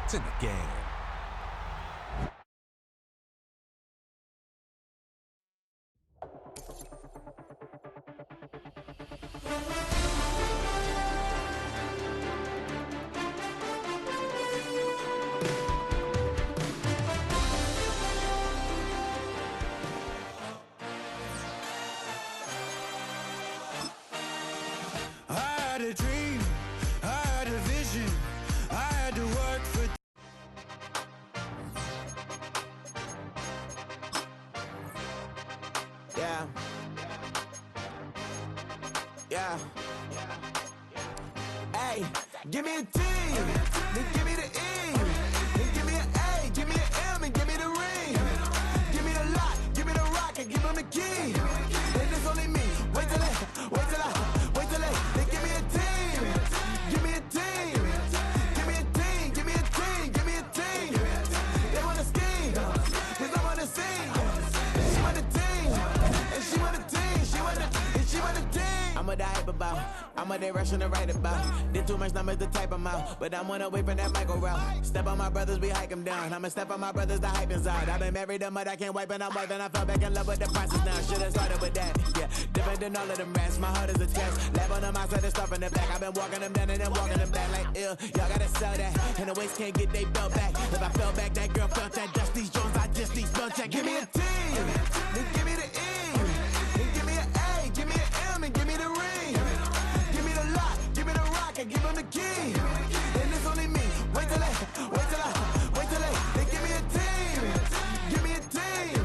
It's in the game. I had a dream, I had a vision, I had to work for. Yeah. Yeah. Hey, give me a T, then give me the E, then give me an A, give me an M, and give me the ring. Give me the lock, give me the rock, and give him the key. Then it's only me. Wait till they give me a team. Give me a team. Give me a team. Give me a team. Give me a team. They wanna scheme, 'cause I'm on the scene. She want the team, and she want the team. She want the team. I'm a hype about. I'm a day rushing to write about. Did too much numbers to type them out, but I'm one away from that micro route. Step on my brothers, we hike them down. I'ma step on my brothers, the hype inside. I've been married to mud, I can't wipe it out more than I fell back in love with the process now. Should've started with that, yeah. Different than all of them rats, my heart is a test. Lab on them outside and stuff in the back. I've been walking them down and then walking them back like, ew. Y'all gotta sell that, and the waist can't get they belt back. If I fell back, that girl felt that. Dust these Jones, I just these belt check. Give me a T, then give me the E, then give me an A, give me an M, and give me the ring. Give me the lock, give me the rock, and give him the key. Then it's only me. Wait till they give me a team. Give me a team.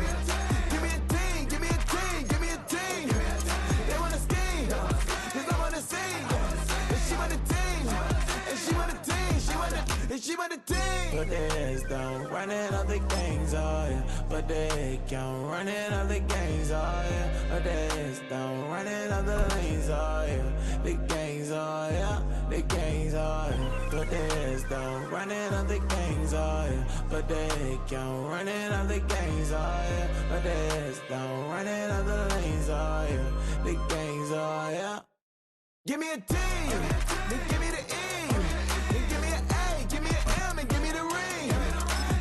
Give me a team. Give me a team. Give me a team. They wanna scheme, 'cause I'm on the scene. And she want a team. And she want a team. She want a team. But there's don't running all the gangs, oh yeah. But they can't running all the gangs, oh yeah. But there's don't running all the lanes, oh yeah. The gangs, oh yeah. The gangs, oh yeah. But there's don't running all the gangs, oh yeah. But they can't running all the gangs, oh yeah. But there's don't running all the lanes, oh yeah. The gangs, oh yeah. Give me a team, then give me the E, then give me an A, give me an M, and give me the ring.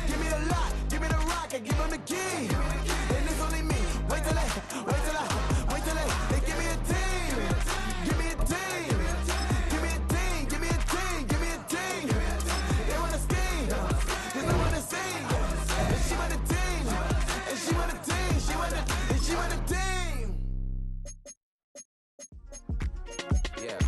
Give me the lock, give me the rock, and give him the key. Then it's only me. Wait till they give me a team. Give me a team. Give me a team. Give me a team. Give me a team. They wanna scheme, 'cause I wanna sing. And she want a team. And she want a team. She want a team. Yeah.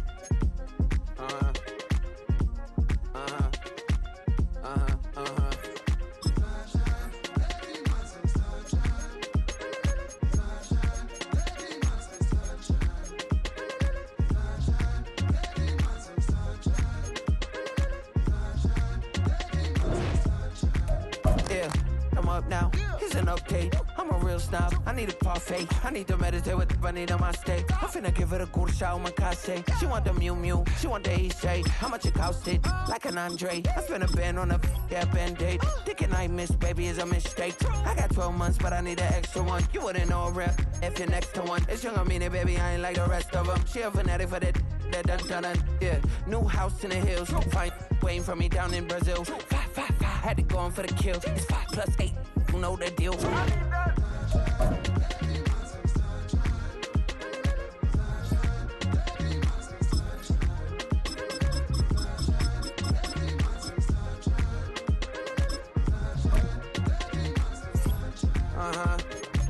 Yeah, I'm up now. Here's an update. I'm a real snob. I need a parfait. I need to meditate with the bunny on my steak. I'm finna give her a good shot on my case. She want the Mew Mew. She want the East. How much it costed? Like an Andre. I spent a band on a that band-aid. Thinking I missed, baby, is a mistake. I got 12 months, but I need an extra one. You wouldn't know a rep if you're next to one. It's young, I mean it, baby, I ain't like the rest of them. She a fanatic for that dun. Yeah, new house in the hills. Fine, waiting for me down in Brazil. 5. Had to go on for the kill. It's 5 + 8. You know the deal.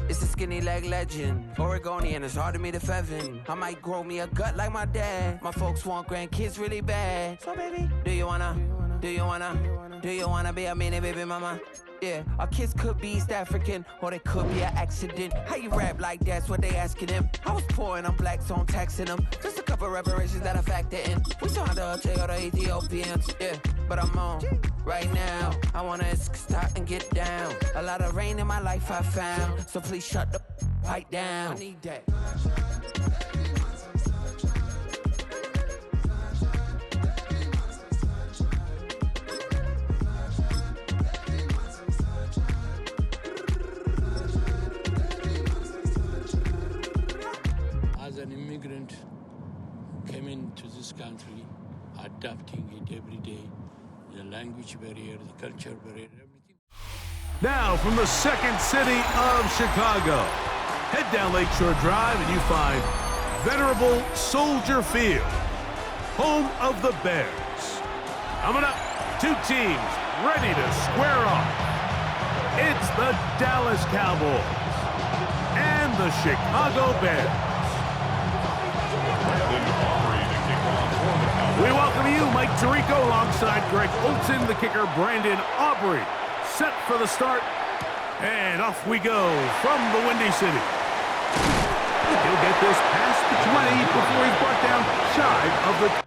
It's a skinny leg legend. Oregonian, it's hard to meet a Fevin. I might grow me a gut like my dad. My folks want grandkids really bad. So baby, do you wanna be a mini baby mama? Yeah, our kids could be East African, or they could be an accident. How you rap like that's what they asking him. I was poor and I'm black, so I'm taxing them. Just a couple reparations that I factor in. We saw the Dolce or the Ethiopians, yeah. But I'm on right now. I wanna stop and get down. A lot of rain in my life I found, so please shut the pipe down. I need that. As an immigrant, came into this country, adapting it every day, The language barrier, the culture barrier, everything. Now from the second city of Chicago, head down Lakeshore Drive and you find venerable Soldier Field, home of the Bears. Coming up, two teams ready to square off. It's the Dallas Cowboys and the Chicago Bears. We welcome you, Mike Tirico, alongside Greg Olson, the kicker, Brandon Aubrey. Set for the start, and off we go from the Windy City. He'll get this past the 20 before he's brought down shy of the...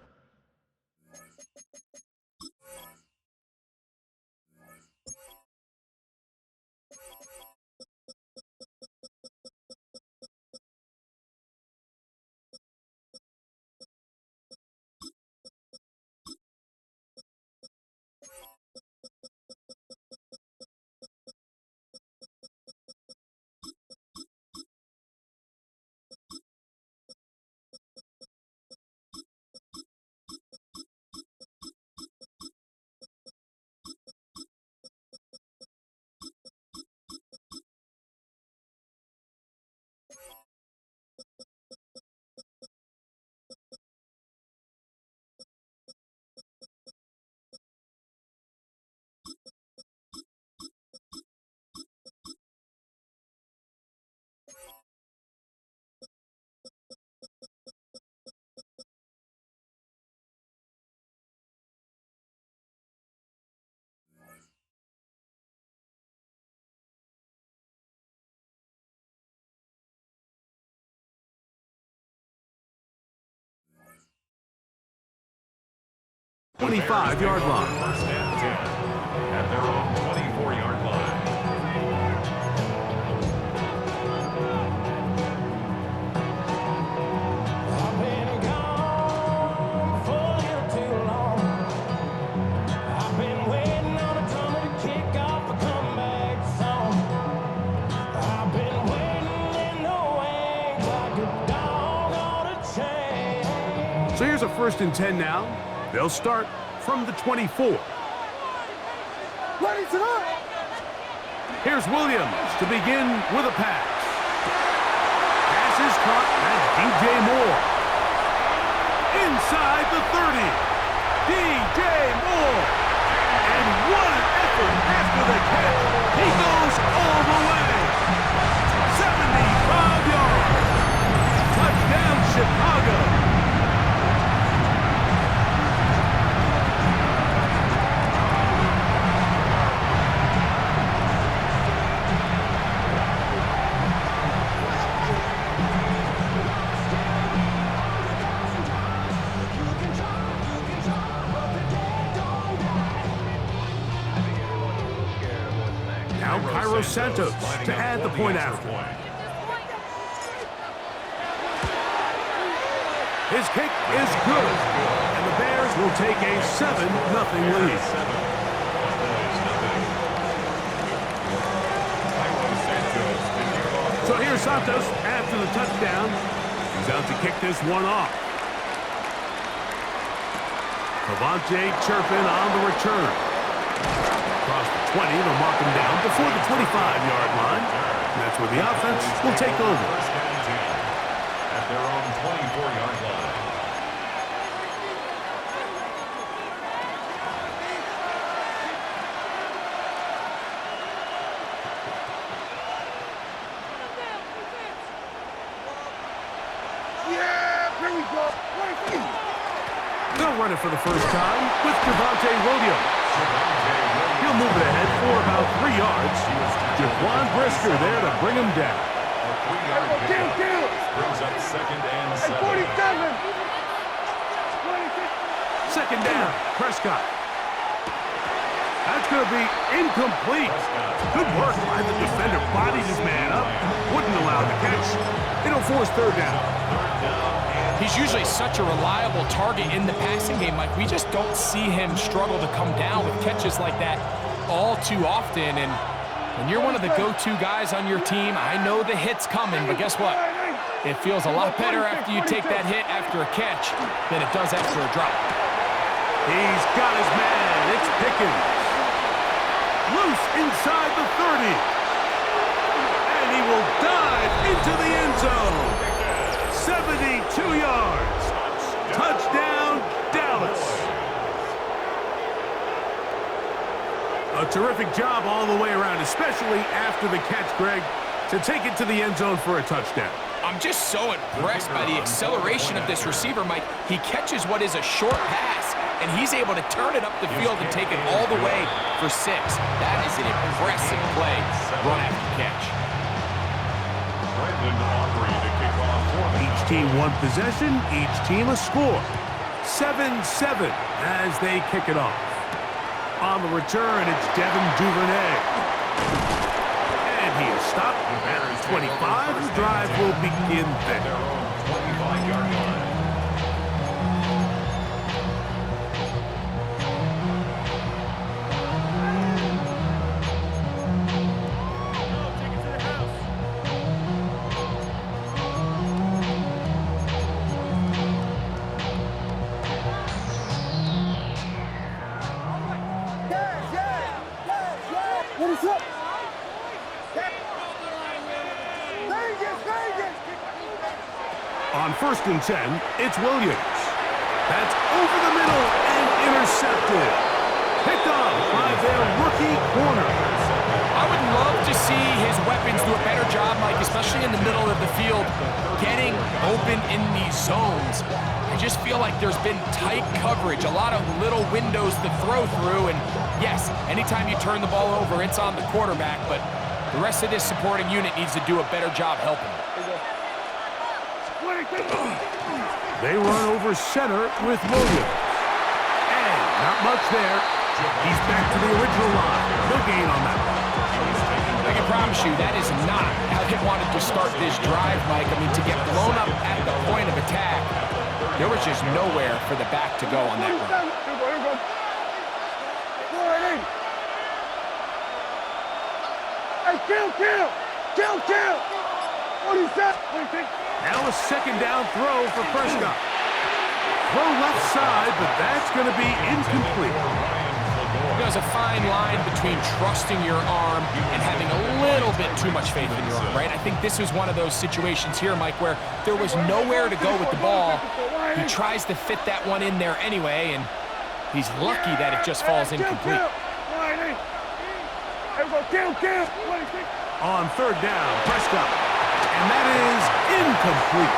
25-yard line. First and 10 at their own 24-yard line. I've been gone for a little too long. I've been waiting on a drummer to kick off a comeback song. I've been waiting in the wings like a dog on a chain. So here's a 1st and 10 now. They'll start from the 24. Here's Williams to begin with a pass. Pass is caught. That's DJ Moore. Inside the 30. DJ Moore. And what an effort after the catch. He goes all the way. 75 yards. Touchdown, Chicago. Santos to add the point after. His kick is good, and the Bears will take a 7-0 lead. So here's Santos after the touchdown. He's out to kick this one off. Cavante Turpin on the return. Across the 20, they'll mark him down before the 25-yard line. And that's where the offense will take over. First and 10 at their own 24-yard line. They'll run it for the first time with Javonte Williams. He'll move it ahead for about 3 yards. Jaquan Brisker there to bring him down. A 3-yard pickup brings up 2nd and 7. Second down, Prescott. That's going to be incomplete. Good work by the defender. Bodied his man up. Wouldn't allow the catch. It'll force 3rd down. He's usually such a reliable target in the passing game. Like, we just don't see him struggle to come down with catches like that all too often. And when you're one of the go-to guys on your team, I know the hit's coming, but guess what? It feels a lot better after you take that hit after a catch than it does after a drop. He's got his man. It's Pickens. Loose inside the 30. And he will dive into the end zone. 72 yards. Touchdown, Dallas. A terrific job all the way around, especially after the catch, Greg, to take it to the end zone for a touchdown. I'm just so impressed by the acceleration of this receiver, Mike. He catches what is a short pass, and he's able to turn it up the field and take it all the way for 6. That is an impressive play, run after catch. Each team one possession, each team a score. 7-7 as they kick it off. On the return, it's Devin Duvernay. And he is stopped at 25. The drive will begin there. 25-yard line. What is up? On 1st and 10, it's Williams. That's over the middle and intercepted. Picked off by their rookie corner. I would love to see his weapons do a better job, Mike, especially in the middle of the field, getting open in these zones. I just feel like there's been tight coverage, a lot of little windows to throw through, and yes, anytime you turn the ball over, it's on the quarterback, but the rest of this supporting unit needs to do a better job helping him. They run over center with Williams. And not much there. He's back to the original line. No gain on that one. I can promise you that is not how they wanted to start this drive, Mike. I mean, to get blown up at the point of attack, there was just nowhere for the back to go on that run. Hey, kill! What is that? Now a second down throw for Prescott. Throw left side, but that's going to be incomplete. There's a fine line between trusting your arm and having a little bit too much faith in your arm, right? I think this was one of those situations here, Mike, where there was nowhere to go with the ball. He tries to fit that one in there anyway, and he's lucky that it just falls incomplete. On 3rd down, Prescott. And that is incomplete.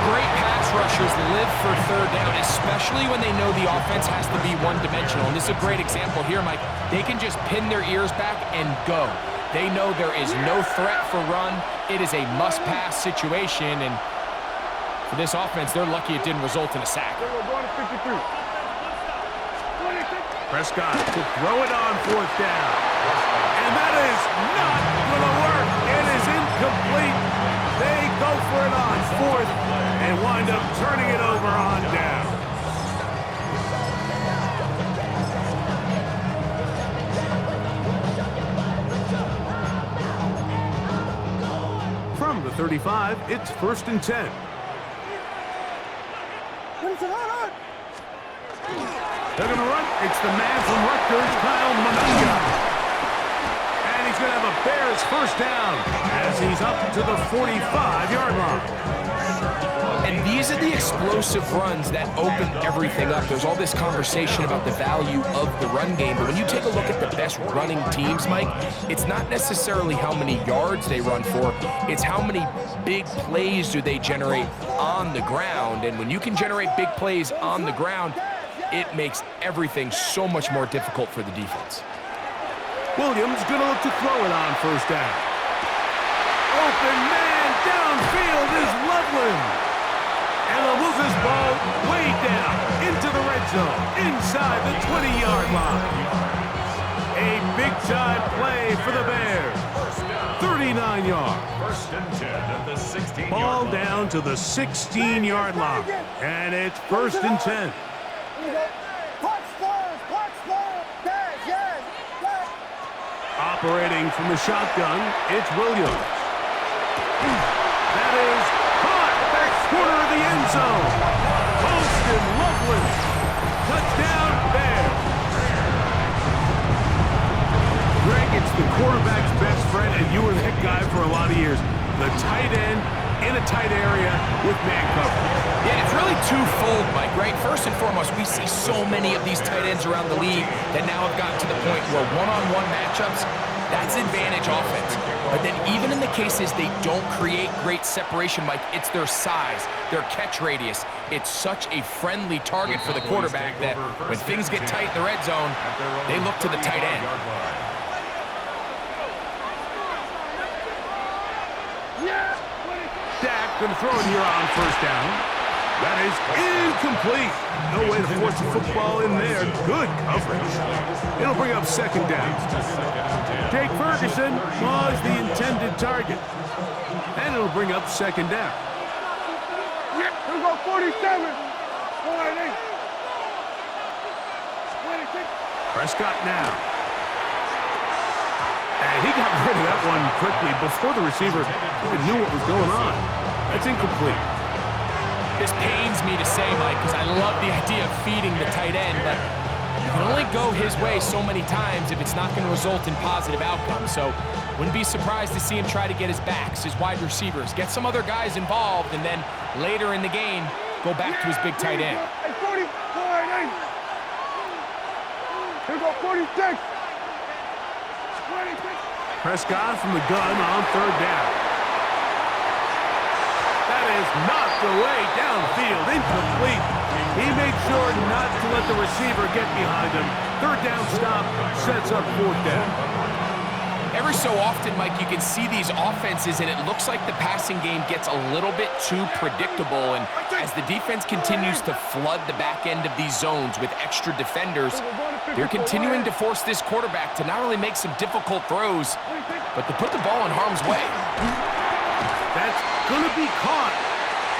Great pass rushers live for 3rd down, especially when they know the offense has to be one-dimensional. And this is a great example here, Mike. They can just pin their ears back and go. They know there is no threat for run. It is a must-pass situation, and for this offense, they're lucky it didn't result in a sack. Prescott to throw it on 4th down. And that is not going to work. It is incomplete. They go for it on 4th and wind up turning it over on down. From the 35, it's 1st and 10. They're going to run. It's the man from Rutgers, Kyle Monunga. And he's going to have a Bears 1st down as he's up to the 45-yard line. And these are the explosive runs that open everything up. There's all this conversation about the value of the run game, but when you take a look at the best running teams, Mike, it's not necessarily how many yards they run for, it's how many big plays do they generate on the ground. And when you can generate big plays on the ground, it makes everything so much more difficult for the defense. Williams going to look to throw it on 1st down. Open man downfield is Loveland. And they'll move this ball way down into the red zone, inside the 20-yard line. A big-time play for the Bears. 39 yards. 1st and 10 at the 16-yard line. Ball down to the 16-yard line. And it's 1st and 10. Operating from the shotgun, it's Williams. That is caught. Back corner of the end zone. Poston Loveland. Touchdown, tight area with man coverage. Yeah, it's really twofold, Mike, right? First and foremost, we see so many of these tight ends around the league that now have gotten to the point where one-on-one matchups, that's advantage offense. But then even in the cases they don't create great separation, Mike, it's their size, their catch radius. It's such a friendly target for the quarterback that when things get tight in the red zone, they look to the tight end. Dak gonna throw it here on first down. That is incomplete. No way to force the football in there. Good coverage. It'll bring up second down. Jake Ferguson was the intended target. And it'll bring up second down. Here we go, 47. Prescott now. And he got rid of that one quickly before the receiver even knew what was going on. That's incomplete. This pains me to say, Mike, because I love the idea of feeding the tight end, but you can only go his way so many times if it's not going to result in positive outcomes. So wouldn't be surprised to see him try to get his backs, his wide receivers, get some other guys involved, and then later in the game, go back to his big tight end. Hey, 40, 49. Here we go, 46. 26. Prescott from the gun on third down. That is knocked away downfield, incomplete. He made sure not to let the receiver get behind him. Third down stop sets up fourth down. Every so often, Mike, you can see these offenses, and it looks like the passing game gets a little bit too predictable. And as the defense continues to flood the back end of these zones with extra defenders, they're continuing to force this quarterback to not only make some difficult throws, but to put the ball in harm's way. That's going to be caught.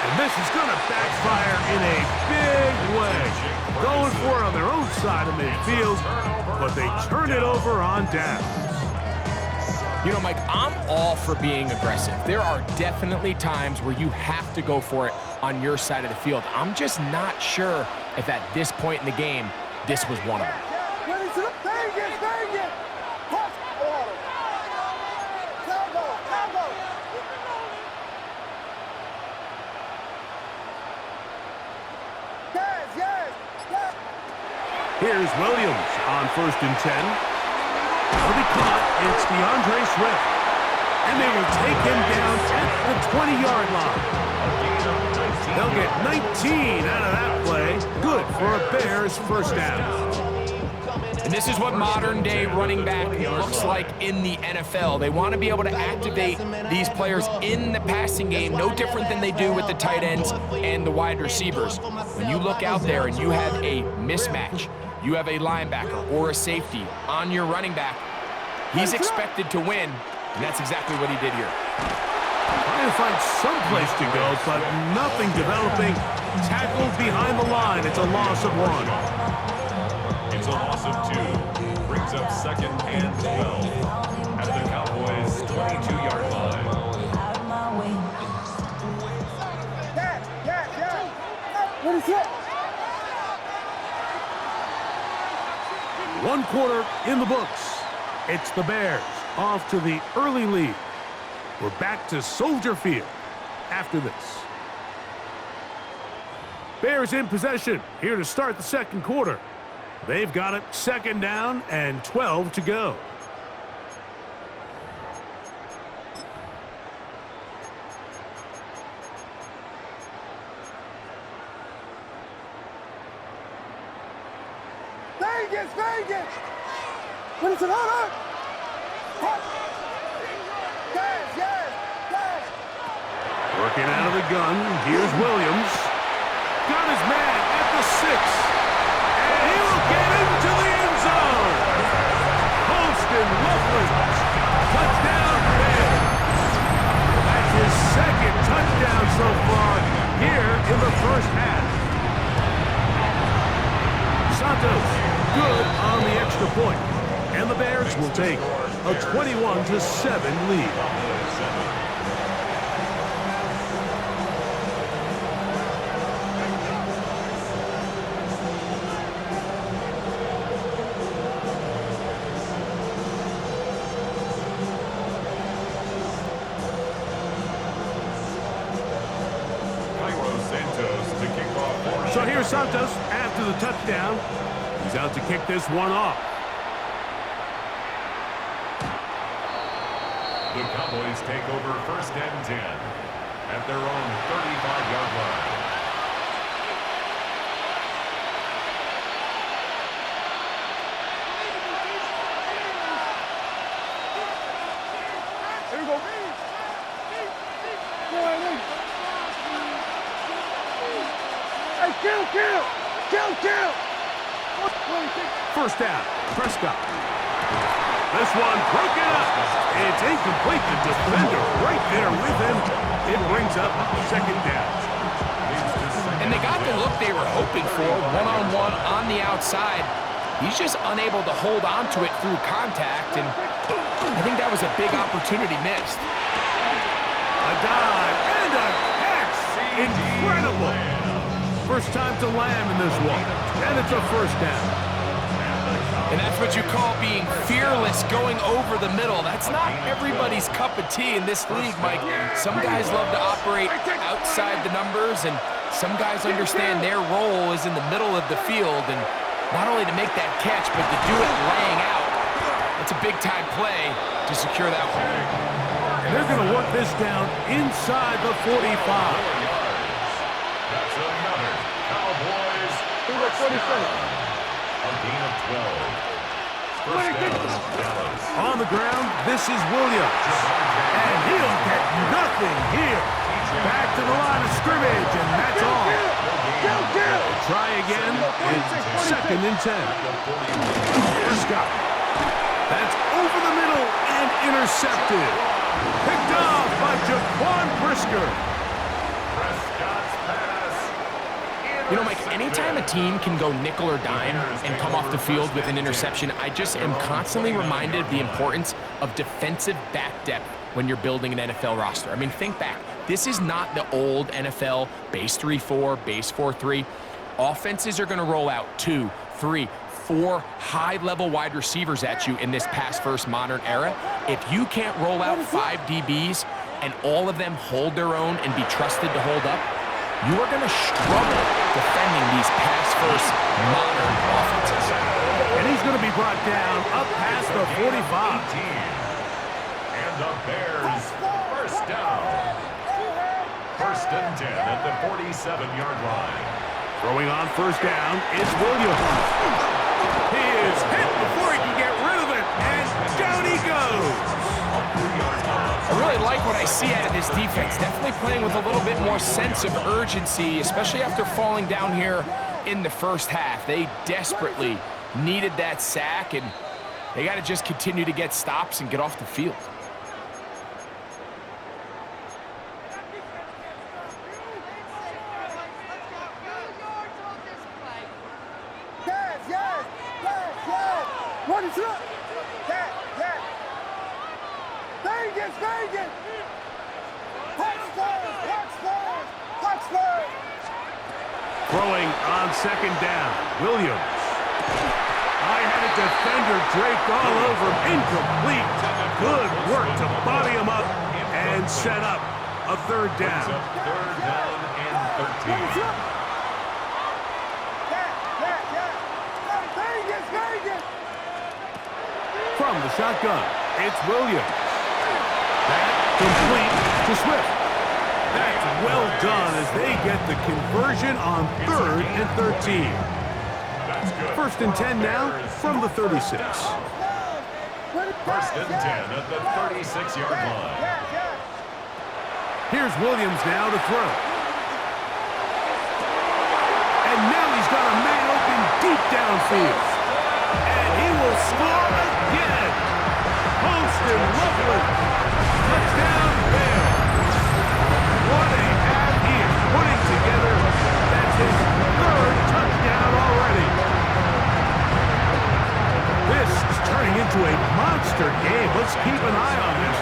And this is going to backfire in a big way. Going for it on their own side of midfield, but they turn it over on downs. You know, Mike, I'm all for being aggressive. There are definitely times where you have to go for it on your side of the field. I'm just not sure if at this point in the game, this was one of them. Here's Williams on 1st and 10. Will be caught. It's DeAndre Swift. And they will take him down at the 20-yard line. They'll get 19 out of that play. Good for a Bears first down. And this is what modern-day running back looks like in the NFL. They want to be able to activate these players in the passing game, no different than they do with the tight ends and the wide receivers. When you look out there and you have a mismatch, you have a linebacker or a safety on your running back, he's expected to win, and that's exactly what he did here. Trying to find some place to go, but nothing developing. Tackled behind the line. It's a loss of 1. It's a loss of 2. Brings up 2nd and 12 at the Cowboys' 22-yard line. What is it? 1 quarter in the books. It's the Bears off to the early lead. We're back to Soldier Field after this. Bears in possession here to start the 2nd quarter. They've got it 2nd down and 12 to go. Vegas! What is it? Hold on! Yes! Working out of the gun. Here's Williams. Got his man at the 6. And he will get into the end zone. Holston Wolfland. Touchdown Bears. That's his 2nd touchdown so far here in the first half. Santos good on the extra point. And the Bears will take a 21-7 lead. So here's Santos after the touchdown. He's out to kick this one off. The Cowboys take over 1st and 10 at their own 35-yard line. Here we go. Hey, kill. 1st down, Prescott. This one broken up. It's incomplete. The defender right there with him. It brings up 2nd down. And they got the look they were hoping for, one-on-one on the outside. He's just unable to hold on to it through contact, and I think that was a big opportunity missed. A dive and a catch. Incredible. First time to Lamb in this one, and it's a 1st down. And that's what you call being fearless, going over the middle. That's not everybody's cup of tea in this league, Mike. Some guys love to operate outside the numbers, and some guys understand their role is in the middle of the field, and not only to make that catch, but to do it laying out. It's a big-time play to secure that one. And they're going to work this down inside the 45. That's another Cowboys first down. A gain of 12. 1st down, Dallas. On the ground, this is Williams. And he'll get nothing here. Back to the line of scrimmage, and that's all. Try again. It's 2nd and 10. Prescott. That's over the middle and intercepted. Picked off by Jaquan Brisker. Prescott's pass. You know, Mike, anytime a team can go nickel or dime and come off the field with an interception, I just am constantly reminded of the importance of defensive back depth when you're building an NFL roster. I mean, think back. This is not the old NFL base 3-4, base 4-3. Offenses are going to roll out 2, 3, 4 high-level wide receivers at you in this pass-first modern era. If you can't roll out 5 DBs and all of them hold their own and be trusted to hold up, you are going to struggle defending these pass-first modern offenses. And he's going to be brought down up past the 45. And the Bears 1st down. 1st and 10 at the 47-yard line. Throwing on 1st down, it's Williams. He is hit before he can get rid of it, and down he goes. I really like what I see out of this defense. Definitely playing with a little bit more sense of urgency, especially after falling down here in the 1st half. They desperately needed that sack, and they got to just continue to get stops and get off the field. What is up? Vegas! Touchdown! Throwing on 2nd down, Williams. I had a defender draped all over him, incomplete. Good work to body him up and set up a 3rd down. 3rd down and 13. From the shotgun, it's Williams. That complete to Swift. That's well done as they get the conversion on 3rd and 13. That's good. 1st and 10 now from the 36. 1st and 10 at the 36-yard line. Here's Williams now to throw. And now he's got a man open deep downfield. And he will score again. Poston Loveland. Touchdown Bears. What a half he is putting together. That's his 3rd touchdown already. This is turning into a monster game. Let's keep an eye on this.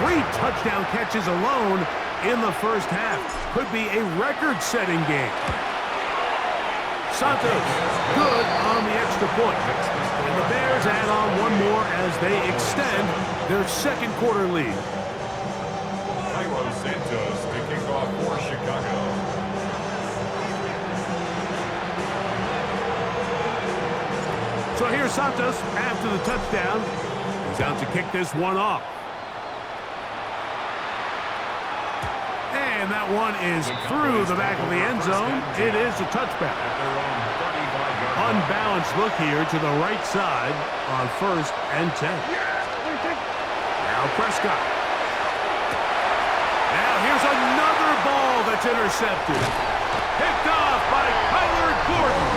3 touchdown catches alone in the 1st half. Could be a record-setting game. Santos, good on the extra point. And the Bears add on one more as they extend their 2nd quarter lead. Santos to kick off for Chicago. So here's Santos after the touchdown. He's out to kick this one off. And that one is through the back of the end zone. It is a touchback. Unbalanced look here to the right side on 1st and 10. Now Prescott. Now here's another ball that's intercepted. Picked off by Kyler Gordon.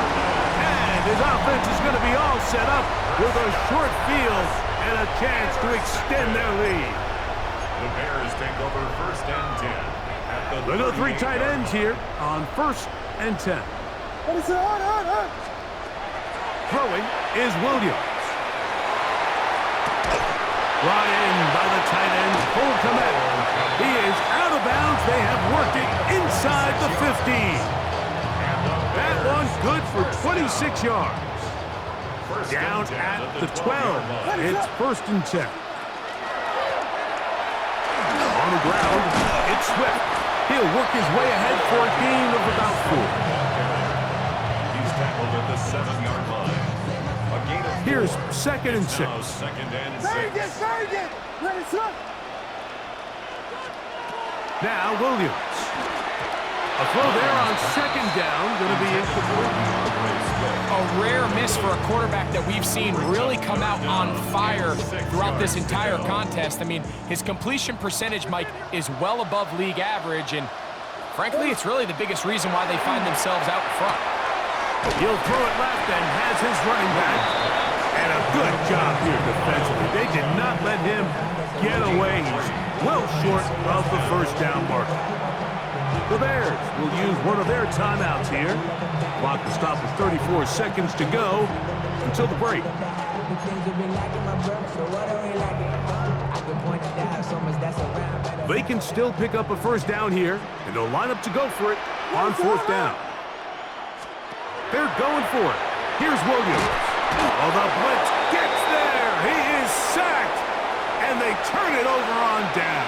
And his offense is going to be all set up with a short field and a chance to extend their lead. The Bears take over 1st and 10. Look at the 3 tight ends here on 1st and 10. Throwing is Williams. Brought in by the tight end, Cole Kmet. He is out of bounds. They have worked it inside the 15. That one's good for 26 yards. Down at the 12. It's 1st and 10. On the ground, it's Swift. He'll work his way ahead for a gain of about 4. He's tackled at the 7-yard line. A gain of 4. Here's 2nd and 6. Now 2nd and 6. Now Williams. A throw there on 2nd down, going to be incomplete. A rare miss for a quarterback that we've seen really come out on fire throughout this entire contest. I mean, his completion percentage, Mike, is well above league average, and frankly, it's really the biggest reason why they find themselves out front. He'll throw it left and has his running back. And a good job here defensively. They did not let him get away. He's well short of the 1st down marker. The Bears will use one of their timeouts here. Clock will stop with 34 seconds to go until the break. They can still pick up a 1st down here, and they'll line up to go for it on 4th down. They're going for it. Here's Williams. Oh, the blitz gets there. He is sacked, and they turn it over on down.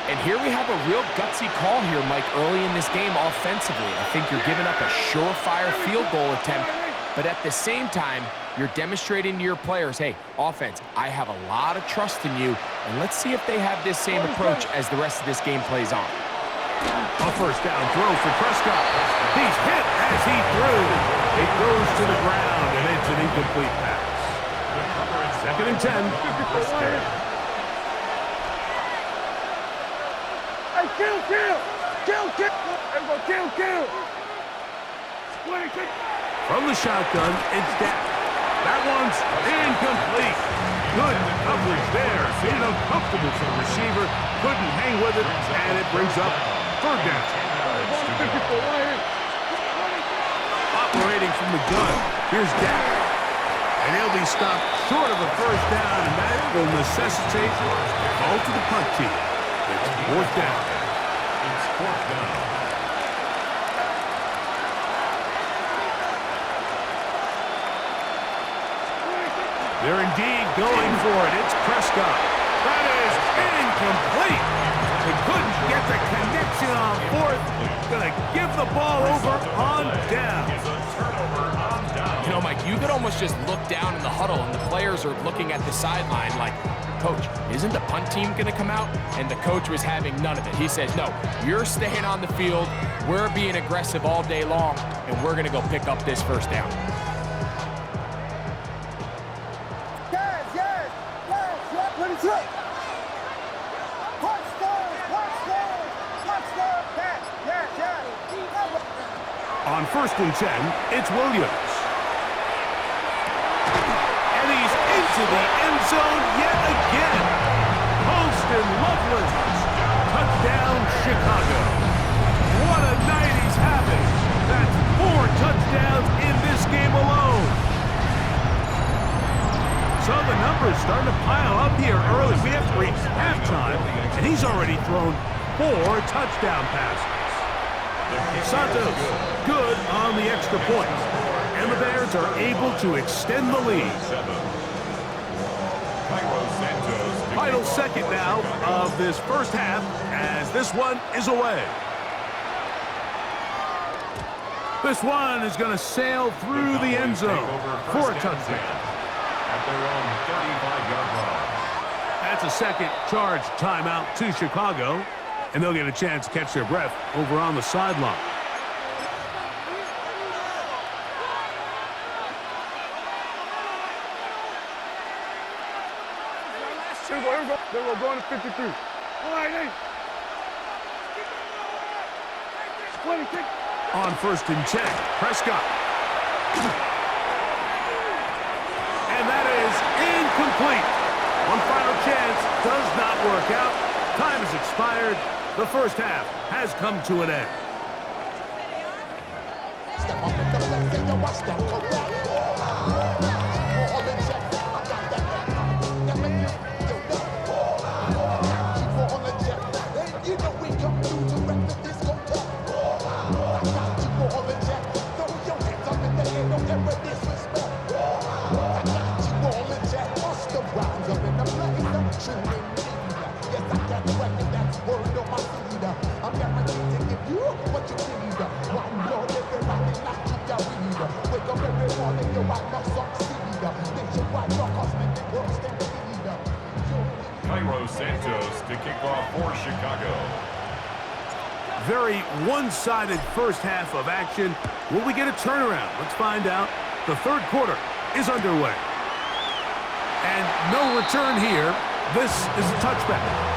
And here we have a real gutsy call here, Mike, early in this game offensively. I think you're giving up a surefire field goal attempt, but at the same time, you're demonstrating to your players, hey, offense, I have a lot of trust in you, and let's see if they have this same approach as the rest of this game plays on. A 1st down throw for Prescott. He's hit as he threw. It goes to the ground, and it's an incomplete pass. 2nd and 10. Kill! From the shotgun, it's Dak. That one's incomplete. Good coverage there. Made it uncomfortable for the receiver. Couldn't hang with it, and it brings up 3rd down. Operating from the gun, here's Dak. And he'll be stopped short of a 1st down, and that will necessitate a call to the punt team. It's 4th down. It's 4th down. They're indeed going for it. It's Prescott. That is incomplete. They couldn't get the connection on 4th. Going to give the ball over on down. You know, Mike, you could almost just look down in the huddle, and the players are looking at the sideline like, Coach, isn't the punt team going to come out? And the coach was having none of it. He says, no, you're staying on the field. We're being aggressive all day long, and we're going to go pick up this 1st down. On 1st and 10, it's Williams. And he's into the end zone yet again. Holston Loveland. Touchdown, Chicago. What a night he's having. That's 4 touchdowns in this game alone. So the numbers starting to pile up here early. We have to reach halftime, and he's already thrown 4 touchdown passes. Santos, good on the extra point. And the Bears are able to extend the lead. Final 2nd now of this 1st half as this one is away. This one is going to sail through the end zone for a touchdown. At their own 35-yard line. That's a second charge timeout to Chicago, and they'll get a chance to catch their breath over on the sideline. Here we go. They're going to 53. All right, hey. On 1st and 10, Prescott. And that is incomplete. One final chance does not work out. Time has expired. The first half has come to an end. Step up in the place and you watch them correct. All in check. I got that keep all in check. And you know we come through to wreck the discotheque. I got you all in check. Throw your hands up in the air, don't ever disrespect. I got you all in check. Bust the rhymes up in the place. True indeed. Yes, I got the record that's word on my feed. I'm guaranteed to give you what you need. One blood, everybody knock you down weed. Wake up every morning, you might not succeed. Nationwide rockers make it worse than the need. Cairo Santos to kick off for Chicago. Very one-sided first half of action. Will we get a turnaround? Let's find out. The third quarter is underway. And no return here. This is a touchback.